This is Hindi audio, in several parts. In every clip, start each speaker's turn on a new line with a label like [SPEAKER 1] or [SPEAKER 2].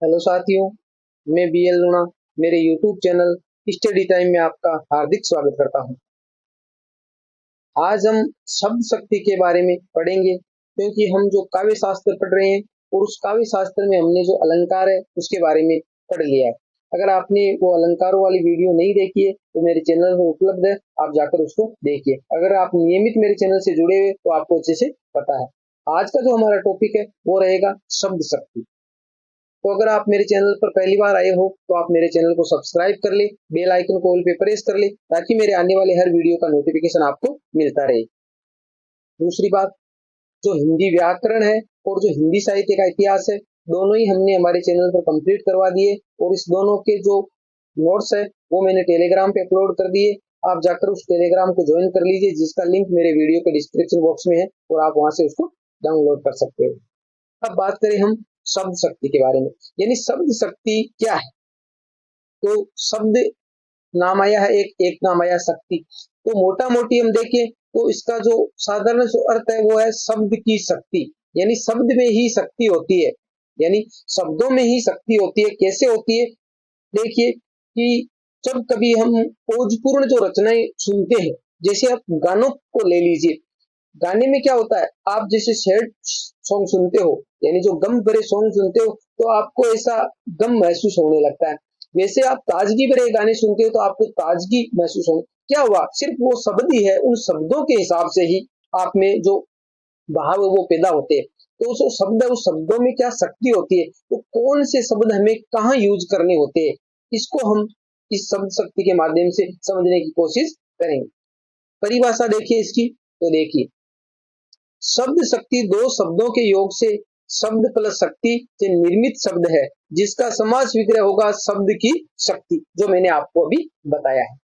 [SPEAKER 1] हेलो साथियों, मैं बीएल लूणा मेरे यूट्यूब चैनल स्टडी टाइम में आपका हार्दिक स्वागत करता हूं। आज हम शब्द शक्ति के बारे में पढ़ेंगे, क्योंकि हम जो काव्य शास्त्र पढ़ रहे हैं और उस काव्य शास्त्र में हमने जो अलंकार है उसके बारे में पढ़ लिया है। अगर आपने वो अलंकारों वाली वीडियो नहीं देखी है तो मेरे चैनल में उपलब्ध है, आप जाकर उसको देखिए। अगर आप नियमित मेरे चैनल से जुड़े हुए तो आपको अच्छे से पता है। आज का जो हमारा टॉपिक है वो रहेगा शब्द शक्ति। तो अगर आप मेरे चैनल पर पहली बार आए हो तो आप मेरे चैनल को सब्सक्राइब कर ले, बेल आइकन को ऑल पे प्रेस कर ले, ताकि मेरे आने वाले हर वीडियो का नोटिफिकेशन आपको मिलता रहे। दूसरी बात, जो हिंदी व्याकरण है और जो हिंदी साहित्य का इतिहास है, दोनों ही हमने हमारे चैनल पर कंप्लीट करवा दिए और इस दोनों के जो नोट्स है वो मैंने टेलीग्राम पे अपलोड कर दिए। आप जाकर उस टेलीग्राम को ज्वाइन कर लीजिए, जिसका लिंक मेरे वीडियो के डिस्क्रिप्शन बॉक्स में है और आप वहां से उसको डाउनलोड कर सकते हो। अब बात करें हम शब्द शक्ति के बारे में, यानी शब्द शक्ति क्या है। तो शब्द नाम आया है एक, एक नाम आया शक्ति। तो मोटा मोटी हम देखें तो इसका जो साधारण अर्थ है वो है शब्द की शक्ति, यानी शब्द में ही शक्ति होती है, यानी शब्दों में ही शक्ति होती है। कैसे होती है, देखिए कि जब कभी हम ओजपूर्ण जो रचनाएं सुनते हैं, जैसे आप गानों को ले लीजिए, गाने में क्या होता है, आप जैसे सैड सॉन्ग सुनते हो, यानी जो गम भरे सॉन्ग सुनते हो तो आपको ऐसा गम महसूस होने लगता है। वैसे आप ताजगी भरे गाने सुनते हो तो आपको ताजगी महसूस होने, क्या हुआ, सिर्फ वो शब्द ही है, उन शब्दों के हिसाब से ही आप में जो भाव वो पैदा होते हैं। तो जो शब्द है उस शब्दों में क्या शक्ति होती है, तो कौन से शब्द हमें कहाँ यूज करने होते हैं, इसको हम इस शब्द शक्ति के माध्यम से समझने की कोशिश करेंगे। परिभाषा देखिए इसकी, तो देखिए शब्द शक्ति दो शब्दों के योग से शब्द प्लस शक्ति से निर्मित शब्द है, जिसका समास विग्रह होगा शब्द की शक्ति, जो मैंने आपको अभी बताया है।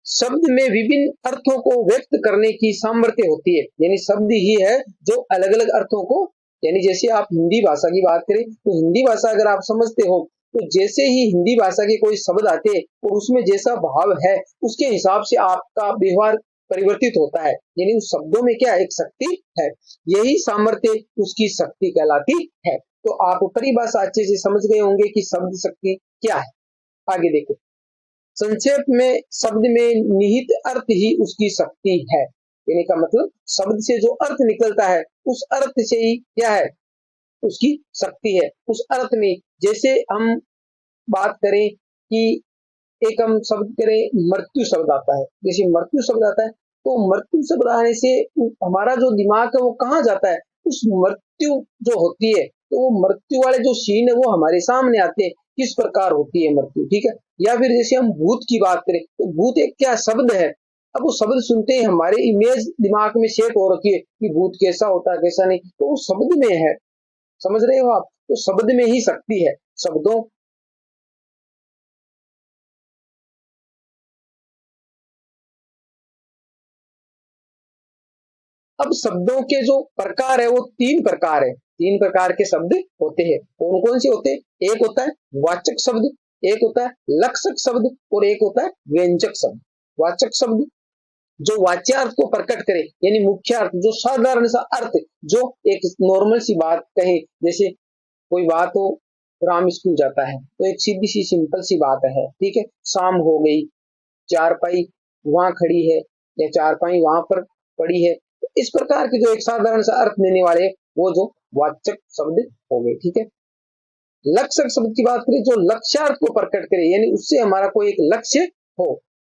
[SPEAKER 1] शब्द में विभिन्न अर्थों को व्यक्त करने की सामर्थ्य होती है, यानी शब्द ही है जो अलग अलग अर्थों को, यानी जैसे आप हिंदी भाषा की बात करें तो हिंदी भाषा अगर आप समझते हो तो जैसे ही हिंदी भाषा के कोई शब्द आते हैं और उसमें जैसा भाव है उसके हिसाब से आपका व्यवहार परिवर्तित होता है, यानी उस शब्दों में क्या एक शक्ति है, यही सामर्थ्य उसकी शक्ति कहलाती है। तो आप परिभाषा अच्छे से समझ गए होंगे कि शब्द शक्ति क्या है। आगे देखो, संक्षेप में शब्द में निहित अर्थ ही उसकी शक्ति है, यानी का मतलब शब्द से जो अर्थ निकलता है उस अर्थ से ही क्या है उसकी शक्ति है। उस अर्थ में जैसे हम बात करें कि एक हम शब्द करें मृत्यु शब्द आता है, जैसे मृत्यु शब्द आता है तो मृत्यु शब्द आने से हमारा जो दिमाग है वो कहाँ जाता है, उस मृत्यु जो होती है तो वो मृत्यु वाले जो सीन है वो हमारे सामने आते हैं, किस प्रकार होती है मृत्यु, ठीक है। या फिर जैसे हम भूत की बात करें तो भूत एक क्या शब्द है, अब वो शब्द सुनते हैं हमारे इमेज दिमाग में सेट हो रखी है कि भूत कैसा होता है कैसा नहीं, तो वो शब्द में है, समझ रहे हो आप। तो शब्द में ही शक्ति है, शब्दों अब शब्दों के जो प्रकार है वो तीन प्रकार है, तीन प्रकार के शब्द होते हैं। कौन कौन से होते हैं, एक होता है वाचक शब्द, एक होता है लक्षक शब्द और एक होता है व्यंजक शब्द। वाचक शब्द जो वाच्यार्थ को प्रकट करे, यानी मुख्य अर्थ, जो साधारण सा अर्थ, जो एक नॉर्मल सी बात कहे, जैसे कोई बात हो, राम स्कूल जाता है तो एक सीधी सी सिंपल सी बात है, ठीक है, शाम हो गई, चारपाई वहां खड़ी है या चारपाई वहां पर पड़ी है, तो इस प्रकार के जो एक साधारण सा अर्थ देने वाले वो जो वाचक शब्द हो गए, ठीक है। लक्षक शब्द की बात करें जो लक्ष्यार्थ को प्रकट करे, यानी उससे हमारा कोई एक लक्ष्य हो।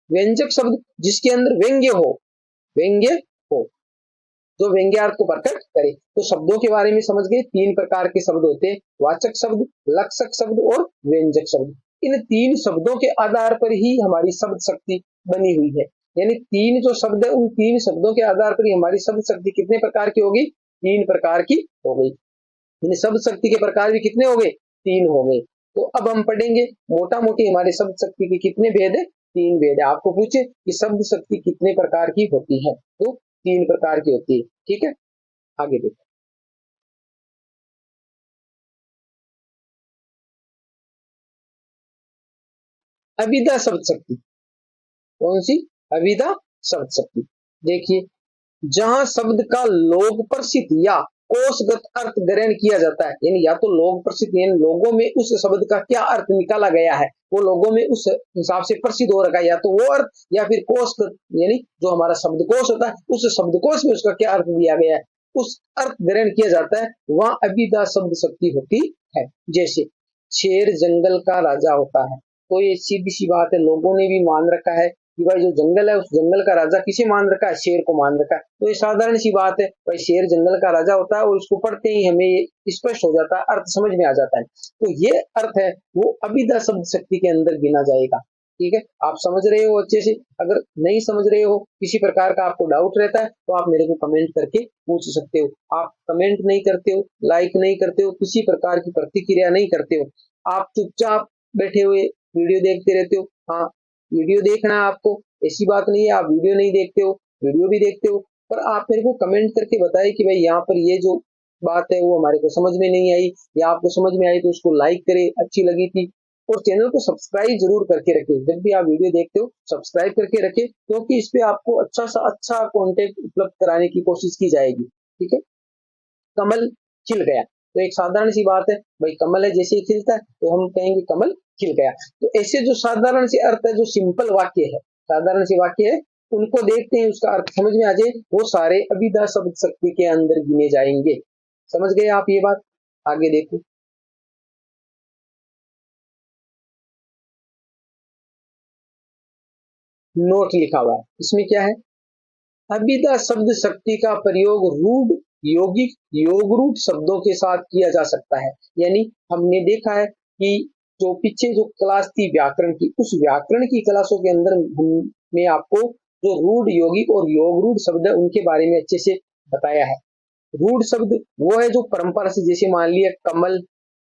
[SPEAKER 1] व्यंजक शब्द जिसके अंदर व्यंग्य हो, व्यंग्य हो, जो व्यंग्यार्थ को प्रकट करे। तो शब्दों के बारे में समझ गए, तीन प्रकार के शब्द होते हैं, वाचक शब्द, लक्षक शब्द और व्यंजक शब्द। इन तीन शब्दों के आधार पर ही हमारी शब्द शक्ति बनी हुई है, यानी तीन जो शब्द है उन तीन शब्दों के आधार पर ही हमारी शब्द शक्ति कितने प्रकार की होगी, तीन प्रकार की हो गई। यानी शब्द शक्ति के प्रकार भी कितने हो गए, तीन हो गए। तो अब हम पढ़ेंगे मोटा मोटी हमारे शब्द शक्ति के कितने भेद है, तीन भेद है। आपको पूछे कि शब्द शक्ति कितने प्रकार की होती है, तो तीन प्रकार की होती है, ठीक है। आगे देखो, अभिधा शब्द शक्ति, कौन सी, अभिधा शब्द शक्ति। देखिए, जहां शब्द का लोक प्रसिद्ध या कोशगत अर्थ ग्रहण किया जाता है, यानी या तो लोग प्रसिद्ध, यानी लोगों में उस शब्द का क्या अर्थ निकाला गया है, वो लोगों में उस हिसाब से प्रसिद्ध हो रखा है, या तो वो अर्थ या फिर कोशगत, यानी जो हमारा शब्दकोश होता है उस शब्दकोश में उसका क्या अर्थ दिया गया है, उस अर्थ ग्रहण किया जाता है, वहां अभिधा शब्द शक्ति होती है। जैसे शेर जंगल का राजा होता है, तो ये सीधी सी बात है, लोगों ने भी मान रखा है कि भाई जो जंगल है उस जंगल का राजा किसे मान रखा है, शेर को मान रखा है। तो ये साधारण सी बात है, भाई शेर जंगल का राजा होता है और इसको पढ़ते ही हमें ये स्पष्ट हो जाता है, अर्थ समझ में आ जाता है। तो ये अर्थ है वो अभिधा शब्द शक्ति के अंदर गिना जाएगा। ठीक है, आप समझ रहे हो अच्छे से? अगर नहीं समझ रहे हो, किसी प्रकार का आपको डाउट रहता है, तो आप मेरे को कमेंट करके पूछ सकते हो। आप कमेंट नहीं करते हो, लाइक नहीं करते हो, किसी प्रकार की प्रतिक्रिया नहीं करते हो, आप चुपचाप बैठे हुए वीडियो देखते रहते हो। हाँ, वीडियो देखना है आपको, ऐसी बात नहीं है आप वीडियो नहीं देखते हो, वीडियो भी देखते हो, पर आप मेरे को कमेंट करके बताए कि भाई यहाँ पर ये जो बात है वो हमारे को समझ में नहीं आई, या आपको समझ में आई तो उसको लाइक करे, अच्छी लगी थी, और चैनल को सब्सक्राइब जरूर करके रखें। जब भी आप वीडियो देखते हो सब्सक्राइब करके रखें, क्योंकि इस पे आपको अच्छा सा अच्छा कंटेंट उपलब्ध कराने की कोशिश की जाएगी। ठीक है, कमल खिल गया, तो एक साधारण सी बात है, भाई कमल है जैसे ही खिलता है तो हम कहेंगे कमल खिल गया। तो ऐसे जो साधारण से अर्थ है, जो सिंपल वाक्य है, साधारण से वाक्य है, उनको देखते हैं, उसका अर्थ समझ में आ जाए, वो सारे अभिधा शब्द शक्ति के अंदर गिने जाएंगे। समझ गए आप ये बात? आगे देखो, नोट लिखा हुआ है, इसमें क्या है, अभिधा शब्द शक्ति का प्रयोग रूढ़ यौगिक योग रूढ़ शब्दों के साथ किया जा सकता है। यानी हमने देखा है कि जो पीछे जो क्लास थी व्याकरण की, उस व्याकरण की क्लासों के अंदर हमने आपको जो रूढ़ यौगिक और योग रूढ़ शब्द है उनके बारे में अच्छे से बताया है। रूढ़ शब्द वो है जो परंपरा से, जैसे मान लिया कमल,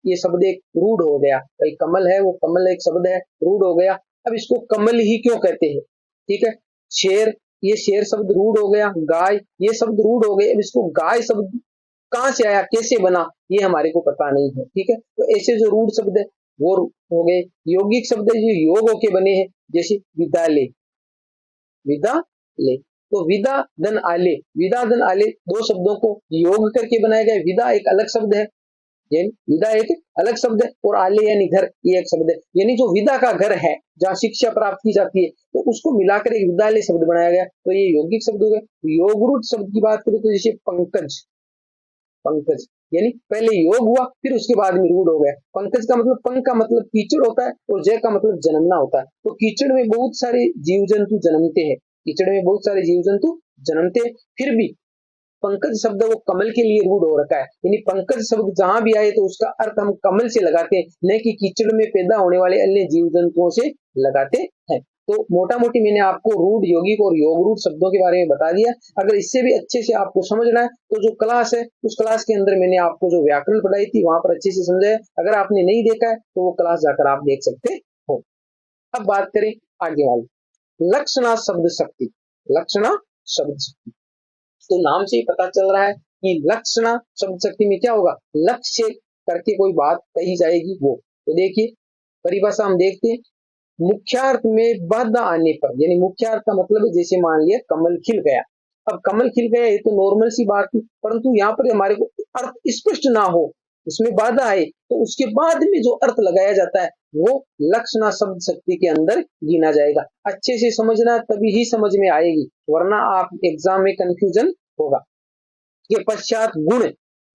[SPEAKER 1] ये शब्द एक रूढ़ हो गया, भाई कमल है, वो कमल एक शब्द है, रूढ़ हो गया। अब इसको कमल ही क्यों कहते हैं? ठीक है, शेर, ये शेर शब्द रूढ़ हो गया, गाय ये शब्द रूढ़ हो गए, अब इसको गाय शब्द कहां से आया, कैसे बना, ये हमारे को पता नहीं है। ठीक है, तो ऐसे जो रूढ़ शब्द है वो हो गए। यौगिक शब्द है जो योग होके बने हैं, जैसे विद्यालय, विदा ले, तो विदा धन आले, विदा धन आले दो शब्दों को योग करके बनाया गया। विदा एक अलग शब्द है, यानी विदा एक अलग शब्द है, और आले यानी घर ये एक शब्द है, यानी जो विदा का घर है जहाँ शिक्षा प्राप्त की जाती है, तो उसको मिलाकर एक विद्यालय शब्द बनाया गया, तो ये यौगिक शब्द हो गए। योगरूढ़ शब्द की बात करें तो जैसे पंकज, पंकज यानी पहले योग हुआ फिर उसके बाद में रूढ़ हो गया। पंकज का मतलब, पंख का मतलब कीचड़ होता है, और जय का मतलब जन्मना होता है। तो कीचड़ में बहुत सारे जीव जंतु जन्मते हैं, कीचड़ में बहुत सारे जीव जंतु जन्मते हैं, फिर भी पंकज शब्द वो कमल के लिए रूढ़ हो रखा है, यानी पंकज शब्द जहां भी आए तो उसका अर्थ हम कमल से लगाते हैं, न कि कीचड़ में पैदा होने वाले अन्य जीव जंतुओं से लगाते हैं। तो मोटा मोटी मैंने आपको रूढ़ यौगिक और योग रूढ़ शब्दों के बारे में बता दिया। अगर इससे भी अच्छे से आपको समझना है तो जो क्लास है उस क्लास के अंदर मैंने आपको जो व्याकरण पढ़ाई थी वहां पर अच्छे से समझा है। अगर आपने नहीं देखा है तो वो क्लास जाकर आप देख सकते हो। अब बात करें आगे वाली, लक्षणा शब्द शक्ति। लक्षणा शब्द शक्ति, तो नाम से ही पता चल रहा है कि लक्षणा शब्द शक्ति में क्या होगा, लक्ष्य करके कोई बात कही जाएगी वो। तो देखिए परिभाषा हम देखते हैं, मुख्यार्थ में बाधा आने पर, यानी मुख्यार्थ का मतलब है जैसे मान लिया कमल खिल गया, अब कमल खिल गया ये तो नॉर्मल सी बात थी, परंतु यहाँ पर हमारे को अर्थ स्पष्ट ना हो, उसमें बाधा आए, तो उसके बाद में जो अर्थ लगाया जाता है वो लक्षणा शब्द शक्ति के अंदर गिना जाएगा। अच्छे से समझना तभी ही समझ में आएगी, वरना आप एग्जाम में कंफ्यूजन होगा। के पश्चात गुण,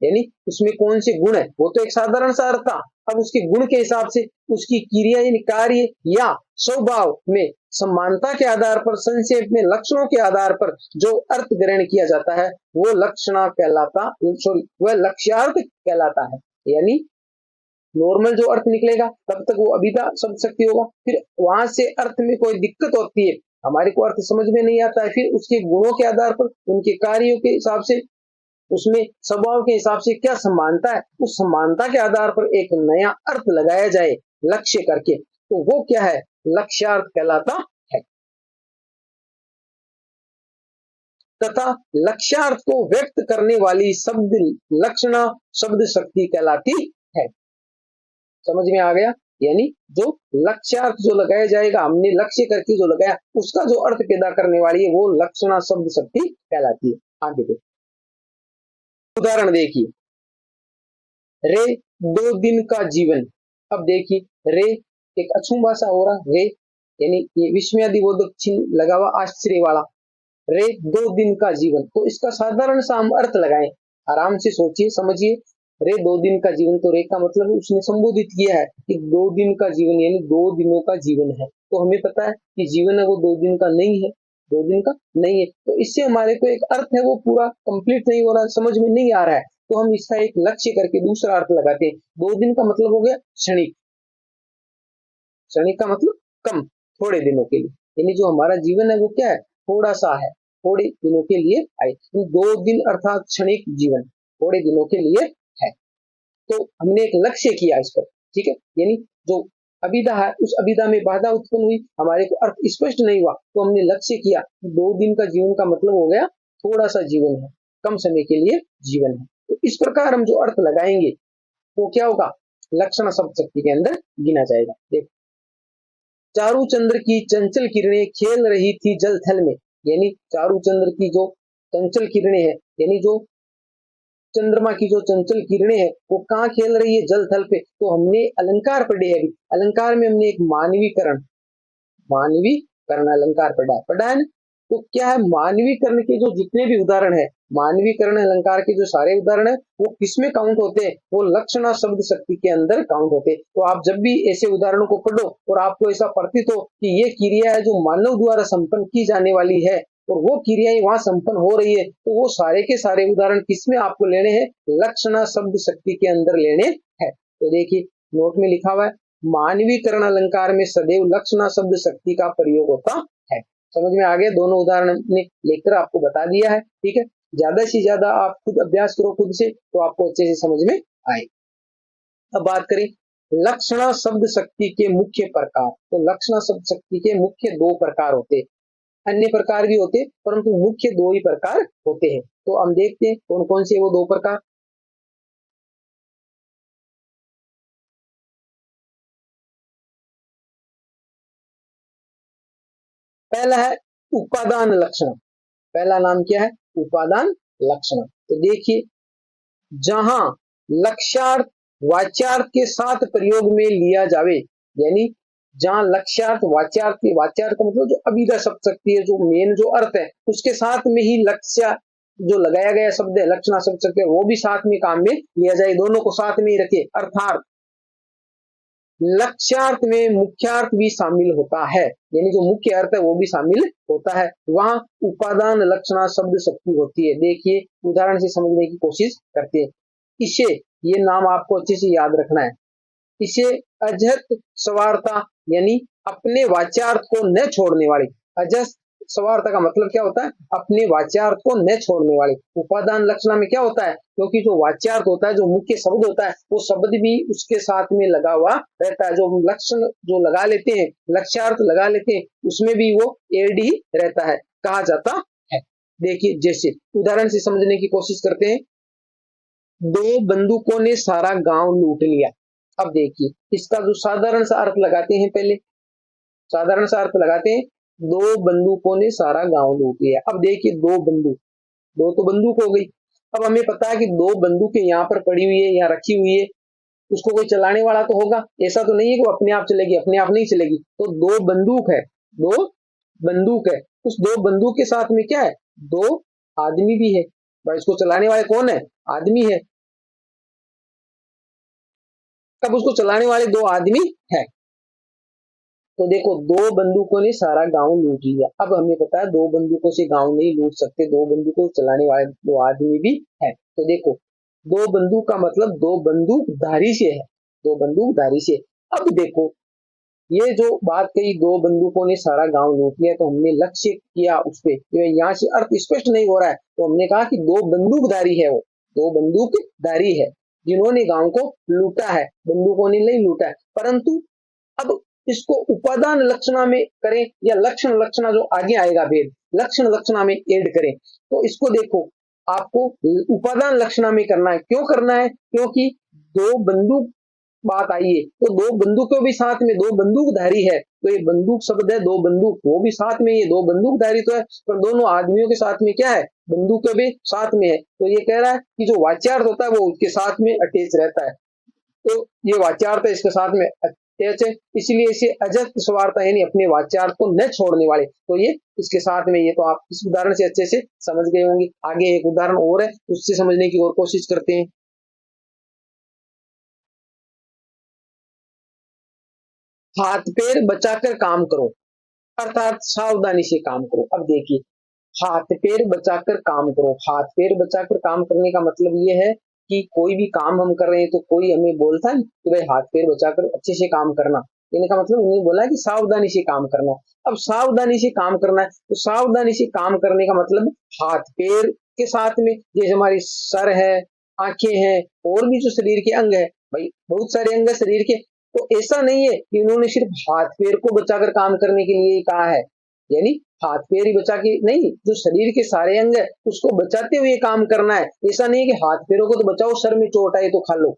[SPEAKER 1] यानी उसमें कौन से गुण है, वो तो एक साधारण सा अर्थ था, अब उसके गुण के हिसाब से उसकी क्रिया यानी कार्य या स्वभाव में समानता के आधार पर, संक्षेप में लक्षणों के आधार पर जो अर्थ ग्रहण किया जाता है वो लक्षणा कहलाता, सॉरी वह लक्ष्यार्थ कहलाता है। यानी नॉर्मल जो अर्थ निकलेगा तब तक वो अभिधा शब्द शक्ति होगा, फिर वहां से अर्थ में कोई दिक्कत होती है, हमारे को अर्थ समझ में नहीं आता है, फिर उसके गुणों के आधार पर, उनके कार्यों के हिसाब से, उसमें स्वभाव के हिसाब से क्या समानता है, उस समानता के आधार पर एक नया अर्थ लगाया जाए लक्ष्य करके, तो वो क्या है, लक्ष्यार्थ कहलाता है। तथा लक्ष्यार्थ को व्यक्त करने वाली शब्द लक्षणा शब्द शक्ति कहलाती है। समझ में आ गया? यानी जो लक्ष्यार्थ जो लगाया जाएगा, हमने लक्ष्य करके जो लगाया उसका जो अर्थ पैदा करने वाली है वो लक्षणा शब्द शक्ति कहलाती है। आगे देखो, उदाहरण देखिए, रे 2 दिन का जीवन। अब देखिए रे एक अछूबा सा हो रहा, रे यानी ये विस्मयादिबोधक चिन्ह लगा हुआ आश्चर्य वाला, रे 2 दिन का जीवन। तो इसका साधारण सा हम अर्थ लगाएं, आराम से सोचिए समझिए। रे 2 दिन का जीवन, तो रे का मतलब उसने संबोधित किया है कि 2 दिन का जीवन यानी 2 दिनों का जीवन है। तो हमें पता है कि जीवन है वो 2 दिन का नहीं है, 2 दिन का नहीं है। तो इससे हमारे को एक अर्थ है वो पूरा कंप्लीट नहीं हो रहा, समझ में नहीं आ रहा है, तो हम इसका एक लक्ष्य करके दूसरा अर्थ लगाते हैं। 2 दिन का मतलब हो गया क्षणिक, क्षणिक का मतलब कम, थोड़े दिनों के लिए, यानी जो हमारा जीवन है वो क्या है, थोड़ा सा है, थोड़े दिनों के लिए आए। 2 दिन अर्थात क्षणिक जीवन, थोड़े दिनों के लिए है। तो हमने एक लक्ष्य किया इस पर, ठीक है, यानी जो अभिधा है उस अभिधा में बाधा उत्पन्न हुई, हमारे को अर्थ स्पष्ट नहीं हुआ, तो हमने लक्ष्य किया कि 2 दिन का जीवन का मतलब हो गया थोड़ा सा जीवन है, कम समय के लिए जीवन है। तो इस प्रकार हम जो अर्थ लगाएंगे वो क्या होगा, लक्षण शब्द शक्ति के अंदर गिना जाएगा। देखो, चारू चंद्र की चंचल किरणें खेल रही थी जल थल में, यानी चारू चंद्र की जो चंचल किरणें हैं, यानी जो चंद्रमा की जो चंचल किरणें हैं वो कहाँ खेल रही है, जल थल पे। तो हमने अलंकार पढ़े है, अभी अलंकार में हमने एक मानवीकरण, मानवीकरण अलंकार पढ़ा है ना। तो क्या है, मानवीकरण के जो जितने भी उदाहरण है, मानवीकरण अलंकार के जो सारे उदाहरण है वो किसमें काउंट होते हैं, वो लक्षणा शब्द शक्ति के अंदर काउंट होते हैं। तो आप जब भी ऐसे उदाहरणों को पढ़ो और आपको ऐसा प्रतीत हो कि ये क्रिया है जो मानव द्वारा संपन्न की जाने वाली है और वो क्रियाएं वहां संपन्न हो रही है, तो वो सारे के सारे उदाहरण किसमें आपको लेने हैं, लक्षणा शब्द शक्ति के अंदर लेने हैं। तो देखिए नोट में लिखा हुआ है, मानवीकरण अलंकार में सदैव लक्षणा शब्द शक्ति का प्रयोग होता है। समझ में आ गया, दोनों उदाहरण ने लेकर आपको बता दिया है, ठीक है। ज्यादा से ज्यादा आप खुद अभ्यास करो खुद से, तो आपको अच्छे से समझ में आए। अब बात करें लक्षणा शब्द शक्ति के मुख्य प्रकार, तो लक्षणा शब्द शक्ति के मुख्य 2 प्रकार होते हैं, अन्य प्रकार भी होते परंतु मुख्य 2 ही प्रकार होते हैं। तो हम देखते हैं कौन कौन से वो 2 प्रकार। पहला है उपादान लक्षण, पहला नाम क्या है, उपादान लक्षण। तो देखिए, जहां लक्ष्यार्थ वाच्यार्थ के साथ प्रयोग में लिया जावे, यानी जहां लक्ष्यार्थ वाच्यार्थ का मतलब जो अभिधा शब्द शक्ति है, जो मेन जो अर्थ है उसके साथ में ही लक्ष्य जो लगाया गया शब्द है, लक्षणा शब्द शक्ति है, वो भी साथ में काम में लिया जाए, दोनों को साथ में ही रखे। अर्थात लक्ष्यार्थ में मुख्यार्थ भी शामिल होता है, यानी जो मुख्य अर्थ है वो भी शामिल होता है, वहां उपादान लक्षणा शब्द शक्ति होती है। देखिए उदाहरण से समझने की कोशिश करते हैं। इसे, ये नाम आपको अच्छे से याद रखना है, इसे अजहत सवारता यानी अपने वाच्यार्थ को न छोड़ने वाले, अजहत सवारता का मतलब क्या होता है, अपने वाच्यार्थ को न छोड़ने वाले। उपादान लक्षणा में क्या होता है, क्योंकि जो वाच्यार्थ होता है, जो मुख्य शब्द होता है, वो शब्द भी उसके साथ में लगा हुआ रहता है, जो लक्षण जो लगा लेते हैं, लक्ष्यार्थ लगा लेते हैं, उसमें भी वो एड ही रहता है, कहा जाता है। देखिए जैसे उदाहरण से समझने की कोशिश करते हैं, 2 बंदूकों ने सारा गांव लूट लिया। अब देखिए इसका जो साधारण सा अर्थ लगाते हैं, पहले साधारण सा अर्थ लगाते हैं, 2 बंदूकों ने सारा गांव लूट लिया। अब देखिए 2 बंदूक, 2 तो बंदूक हो गई। अब हमें पता है कि 2 बंदूकें यहाँ पर पड़ी हुई है, यहाँ रखी हुई है, उसको कोई चलाने वाला तो होगा, ऐसा तो नहीं है कि वो अपने आप चलेगी, अपने आप नहीं चलेगी। तो 2 बंदूक है, 2 बंदूक है, उस 2 बंदूक के साथ में क्या है, 2 आदमी भी है। भाई इसको चलाने वाले कौन है, आदमी है, तब उसको चलाने वाले 2 आदमी है। तो देखो 2 बंदूकों ने सारा गांव लूट लिया। अब हमें पता है 2 बंदूकों से गांव नहीं लूट सकते, 2 बंदूकों चलाने वाले 2 आदमी भी है। तो देखो 2 बंदूक का मतलब 2 बंदूकधारी से है, 2 बंदूकधारी से। अब देखो ये जो बात कही 2 बंदूकों ने सारा गांव लूट लिया, तो हमने लक्ष्य किया उस पे, यहाँ से अर्थ स्पष्ट नहीं हो रहा है, तो हमने कहा कि 2 बंदूकधारी है, वो 2 बंदूकधारी है जिन्होंने गांव को लूटा है, बंदूकों ने नहीं लूटा है। परंतु अब इसको उपादान लक्षणा में करें या लक्षण लक्षणा जो आगे आएगा भेद, लक्षण लक्षणा में ऐड करें, तो इसको देखो आपको उपादान लक्षणा में करना है। क्यों करना है, क्योंकि 2 बंदूक बात आई है, तो दो बंदूकों भी साथ में, दो बंदूकधारी है, तो ये बंदूक शब्द है, दो बंदूक वो भी साथ में, ये दो बंदूकधारी तो है, पर दोनों आदमियों के साथ में क्या है, बंदूकें भी साथ में है। तो ये कह रहा है कि जो वाच्यार्थ होता है वो उसके साथ में अटैच रहता है, तो ये वाच्यार्थ इसके साथ में अटैच है, इसलिए इसे अजत स्वार्थ यानी अपने वाच्यार्थ को न छोड़ने वाले, तो ये इसके साथ में, ये तो आप इस उदाहरण से अच्छे से समझ गए होंगे। आगे एक उदाहरण और है, उससे समझने की और कोशिश करते हैं। हाथ पैर बचाकर काम करो, अर्थात सावधानी से काम करो। अब देखिए, हाथ पैर बचाकर काम करो, हाथ पैर बचाकर काम करने का मतलब ये है कि कोई भी काम हम कर रहे हैं तो कोई हमें बोलता है कि भाई हाथ पैर बचाकर अच्छे से काम करना, कहने का मतलब उन्हें बोला है कि सावधानी से काम करना। अब सावधानी से काम करना है, तो सावधानी से काम करने का मतलब हाथ पैर के साथ में जैसे हमारी सर है, आंखें हैं, और भी जो शरीर के अंग है, भाई बहुत सारे अंग है शरीर के, तो ऐसा नहीं है कि उन्होंने सिर्फ हाथ पैर को बचाकर काम करने के लिए ही कहा है, यानी हाथ पैर ही बचा के नहीं, जो शरीर के सारे अंग है उसको बचाते हुए काम करना है। ऐसा नहीं है कि हाथ पैरों को तो बचाओ, सर में चोट आए तो खा लो,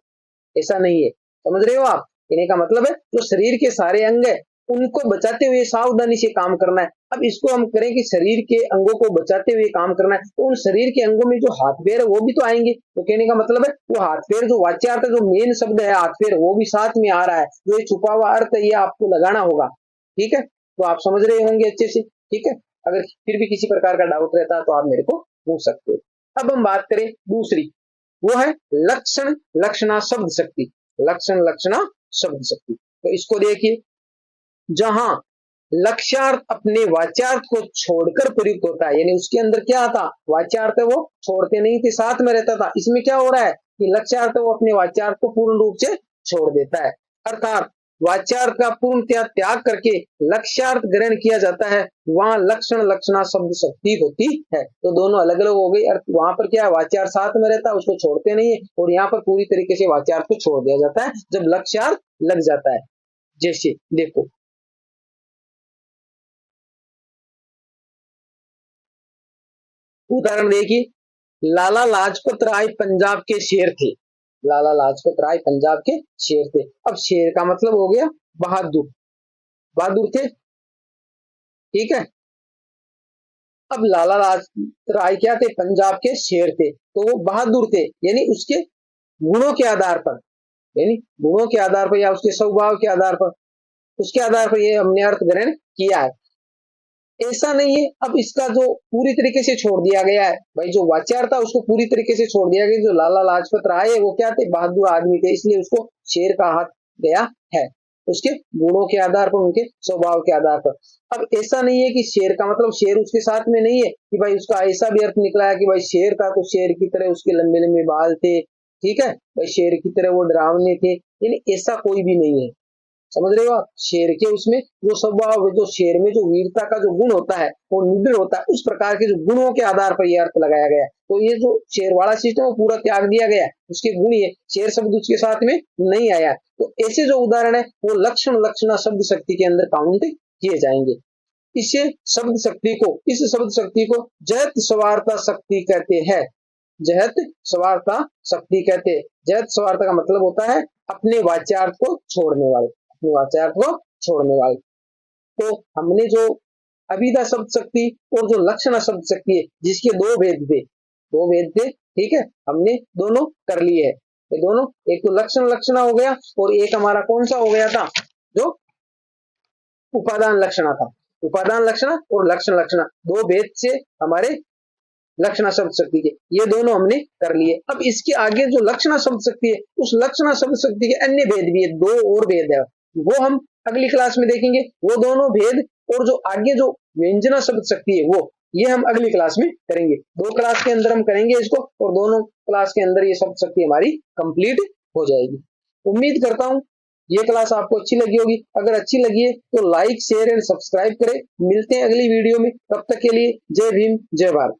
[SPEAKER 1] ऐसा नहीं है। समझ रहे हो आप, कहने का मतलब है जो शरीर के सारे अंग है उनको बचाते हुए सावधानी से काम करना है। अब इसको हम करें कि शरीर के अंगों को बचाते हुए काम करना है, तो उन शरीर के अंगों में जो हाथ पैर है वो भी तो आएंगे, तो कहने का मतलब है वो हाथ पैर जो वाच्यार्थ जो मेन शब्द है हाथ पैर वो भी साथ में आ रहा है, जो ये छुपा हुआ अर्थ है ये आपको लगाना होगा। ठीक है, तो आप समझ रहे होंगे अच्छे से। ठीक है, अगर फिर भी किसी प्रकार का डाउट रहता है तो आप मेरे को पूछ सकते हो। अब हम बात करें दूसरी, वो है लक्षण लक्षणा शब्द शक्ति, लक्षण लक्षणा शब्द शक्ति। तो इसको देखिए, जहां लक्ष्यार्थ अपने वाच्यार्थ को छोड़कर प्रयुक्त होता है, यानी उसके अंदर क्या था, वाच्यार्थ है वो छोड़ते नहीं थे, साथ में रहता था। इसमें क्या हो रहा है कि लक्ष्यार्थ वो अपने वाच्यार्थ को पूर्ण रूप से छोड़ देता है, अर्थात वाच्यार्थ का पूर्ण त्याग करके लक्ष्यार्थ ग्रहण किया जाता है, वहां लक्षण लक्षणा शब्द शक्ति होती है। तो दोनों अलग अलग हो गई, वहां पर क्या है वाच्यार्थ साथ में रहता है उसको छोड़ते नहीं है, और यहाँ पर पूरी तरीके से वाच्यार्थ को छोड़ दिया जाता है जब लक्ष्यार्थ लग जाता है। जैसे देखो, उदाहरण देखिए, लाला लाजपत राय पंजाब के शेर थे, लाला लाजपत राय पंजाब के शेर थे। अब शेर का मतलब हो गया बहादुर, बहादुर थे। ठीक है, अब लाला लाजपत राय क्या थे, पंजाब के शेर थे, तो वो बहादुर थे, यानी उसके गुणों के आधार पर, यानी गुणों के आधार पर या उसके स्वभाव के आधार पर, उसके आधार पर ये हमने अर्थ ग्रहण किया है। ऐसा नहीं है, अब इसका जो पूरी तरीके से छोड़ दिया गया है, भाई जो वाच्यार्थ था उसको पूरी तरीके से छोड़ दिया गया। जो लाला लाजपत राय है वो क्या थे, बहादुर आदमी थे, इसलिए उसको शेर कहा गया है, उसके गुणों के आधार पर, उनके स्वभाव के आधार पर। अब ऐसा नहीं है कि शेर का मतलब शेर उसके साथ में नहीं है, कि भाई उसका ऐसा भी अर्थ निकला है कि भाई शेर था तो शेर की तरह उसके लंबे लंबे बाल थे, ठीक है, भाई शेर की तरह वो डरावने थे, यानी ऐसा कोई भी नहीं है। समझ रहे हो आप, शेर के उसमें जो स्वभाव, जो शेर में जो वीरता का जो गुण होता है वो निडर होता है, उस प्रकार के जो गुणों के आधार पर यह अर्थ लगाया गया है। तो ये जो शेर वाला सिस्टम है वो पूरा त्याग दिया गया है, उसके गुण ये शेर शब्द उसके साथ में नहीं आया। तो ऐसे जो उदाहरण है वो लक्षण लक्षणा शब्द शक्ति के अंदर काउंट किए जाएंगे। इसे शब्द शक्ति को, इस शब्द शक्ति को जहत स्वार्था शक्ति कहते हैं, जहत स्वार्था शक्ति कहते हैं। जहत स्वार्थ का मतलब होता है अपने वाच्यार्थ को छोड़ने वाले, अपने वाच्यार्थ को छोड़ने वाले। तो हमने जो अभिधा शब्द शक्ति और जो लक्षणा शब्द शक्ति है जिसके दो भेद थे, दो भेद थे, ठीक है, हमने दोनों कर लिए है। ये दोनों, एक तो लक्षण लक्षणा हो गया और एक हमारा कौन सा हो गया था, जो उपादान लक्षणा था। उपादान लक्षणा और लक्षण लक्षणा दो भेद से हमारे लक्षणा शब्द शक्ति के, ये दोनों हमने कर लिए। अब इसके आगे जो लक्षणा शब्द शक्ति है उस लक्षणा शब्द शक्ति के अन्य भेद भी है, दो और भेद है, वो हम अगली क्लास में देखेंगे। वो दोनों भेद और जो आगे जो व्यंजना शब्द शक्ति है वो, ये हम अगली क्लास में करेंगे। दो क्लास के अंदर हम करेंगे इसको, और दोनों क्लास के अंदर ये शब्द शक्ति हमारी कंप्लीट हो जाएगी। उम्मीद करता हूं ये क्लास आपको अच्छी लगी होगी। अगर अच्छी लगी है तो लाइक शेयर एंड सब्सक्राइब करें। मिलते हैं अगली वीडियो में, तब तक के लिए जय भीम जय भारत।